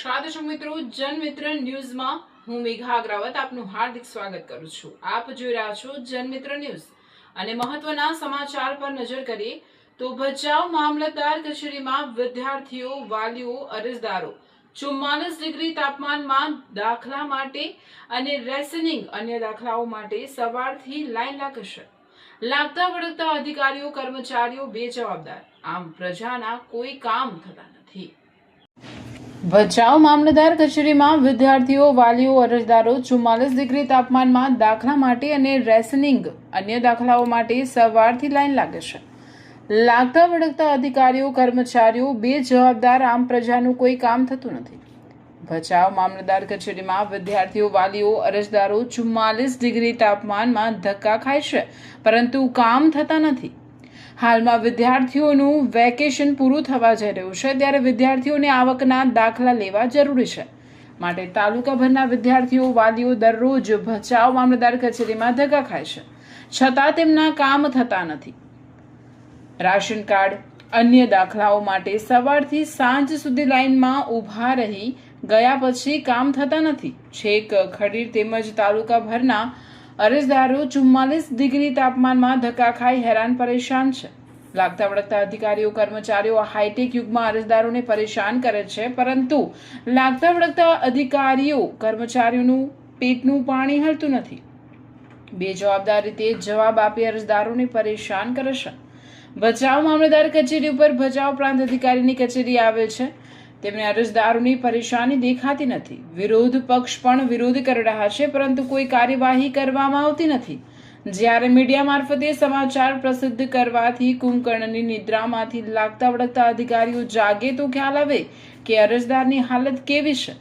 નમસ્કાર દર્શક મિત્રો, જનમિત્ર ન્યૂઝમાં હું મેઘા અગ્રવાલ આપનું હાર્દિક સ્વાગત કરું છું। આપ જોઈ રહ્યા છો જનમિત્ર ન્યૂઝ અને મહત્વના સમાચાર પર નજર કરીએ તો ભચાઉ મામલતદાર કચેરીમાં વિદ્યાર્થીઓ, વાલીઓ, અરજદારો 44 ડિગ્રી તાપમાનમાં દાખલા માટે અને રેશનિંગ અન્ય દાખલાઓ માટે સવારથી લાઈન લાગશે। લાગતા વળગતા અધિકારીઓ, કર્મચારીઓ બેજવાબદાર, આમ પ્રજાના કોઈ કામ થતા નથી। ભચાઉ મામલતદાર કચેરીમાં વિદ્યાર્થીઓ, વાલીઓ, અરજદારો 44 ડિગ્રી તાપમાનમાં દાખલા માટે અને રેશનિંગ અન્ય દાખલાઓ માટે સવારથી લાઈન લાગે છે। લાગતા વળગતા અધિકારીઓ, કર્મચારીઓ બેજવાબદાર, આમ પ્રજાનું કોઈ કામ થતું નથી। ભચાઉ મામલતદાર કચેરીમાં વિદ્યાર્થીઓ, વાલીઓ, અરજદારો 44 ડિગ્રી તાપમાનમાં ધક્કા ખાય છે, પરંતુ કામ થતા નથી। હાલમાં વિદ્યાર્થીઓનું વેકેશન પૂરું થવા જઈ રહ્યું છે, ત્યારે વિદ્યાર્થીઓને આવકના દાખલા લેવા જરૂરી છે। માટે તાલુકાભરના વિદ્યાર્થીઓ, વાલીઓ દરરોજ ભચાઉ મામલતદાર કચેરીમાં ધક્કા ખાય છે, છતાં તેમના કામ થતા નથી। રાશન કાર્ડ, અન્ય દાખલાઓ માટે સવારથી સાંજ સુધી લાઇનમાં ઊભા રહી ગયા પછી કામ થતા નથી। છેક ખડીર તેમજ તાલુકાભરના અરજદારો 44 ડિગ્રી તાપમાનમાં ધક્કા ખાઈ હેરાન પરેશાન છે। લાગતા વળગતા અધિકારીઓ, કર્મચારીઓ હાઈટેક યુગમાં અરજદારોને પરેશાન કરે છે, પરંતુ લાગતા વળગતા અધિકારીઓ, કર્મચારીઓનું પેટનું પાણી હલતું નથી। બેજવાબદાર રીતે જવાબ આપી અરજદારોને પરેશાન કરે છે। ભચાઉ મામલતદાર કચેરી ઉપર ભચાઉ પ્રાંત અધિકારીની કચેરી આવે છે, તેમને અરજદારોની પરેશાની દેખાતી નથી। વિરોધ પક્ષ પણ વિરોધ કરી રહ્યા છે, પરંતુ કોઈ કાર્યવાહી કરવામાં આવતી નથી। જ્યારે મીડિયા મારફતે સમાચાર પ્રસિદ્ધ કરવાથી કુંભકર્ણની નિદ્રામાંથી લાગતા વળગતા અધિકારીઓ જાગે તો ખ્યાલ આવે કે અરજદારની હાલત કેવી છે,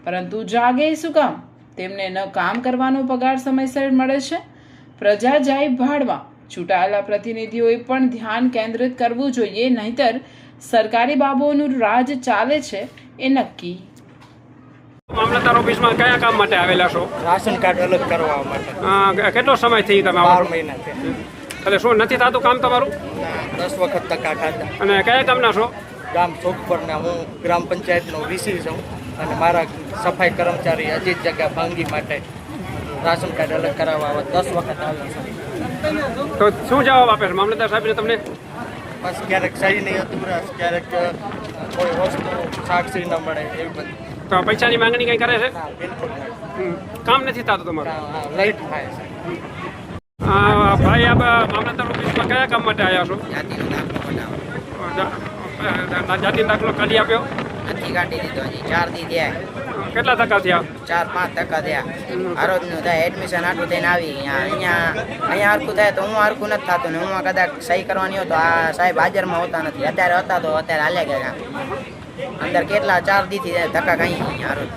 પરંતુ જાગે શું કામ? તેમને ન કામ કરવાનો પગાર સમયસર મળે છે, પ્રજા જાય ભાડવા। ચૂંટાયેલા પ્રતિનિધિઓએ પણ ધ્યાન કેન્દ્રિત કરવું જોઈએ, નહીતર સરકારી બાબુઓનું રાજ ચાલે છે એ નક્કી। મામલતદાર ઓફિસમાં કયા કામ માટે આવેલા છો? રાશન કાર્ડ અલગ કરવા માટે। કેટલો સમય થઈ તમે 12 મહિના થયા। એટલે શું નથી થતું કામ તમારું? 10 વખત ધક્કા ખાધા। અને કયા ગામના છો? ગામ ચોકપરના। હું ગ્રામ પંચાયતનો વીસી છું અને મારા સફાઈ કર્મચારી અજીત જગ્યા ભાંગી માટે રાશન કાર્ડ અલગ કરાવવા 10 વખત આવ્યો છું। તો શું જવાબ આપે છે મામલતદાર સાહેબને તમને? બસ ક્યારેક સહી નહીં હતું, ક્યારેક કોઈ વસ્તુ સાક્ષી ન મળે, એવી બધી। તો પૈસાની માંગણી કંઈ કરે છે? હા, બિલકુલ નહીં। કામ નથી થતું તમારું? હા, લેટ થાય છે। ભાઈ, આપ મામલતદાર ઓફિસમાં કયા કામ માટે આવ્યા છો? જાતિ દાખલો કાઢી આપ્યો? નથી કાઢી દીધો, હજી 4 દી થયા। કેટલા ટકા થયા? 4-5 ટકા થયા। આરોજનું થાય એડમિશન આટલું થઈને આવી અહીંયા હરખું થાય તો હું હરખું નથી થતું ને હું કદાચ સહી કરવાની હોય તો આ સાહેબ હાજરમાં હોતા નથી। અત્યારે હતા તો અત્યારે હાલ્યા ગયા અંદર કેટલા 4 દીથી ધક્કા ખાઈ અહીંયા આરોજ।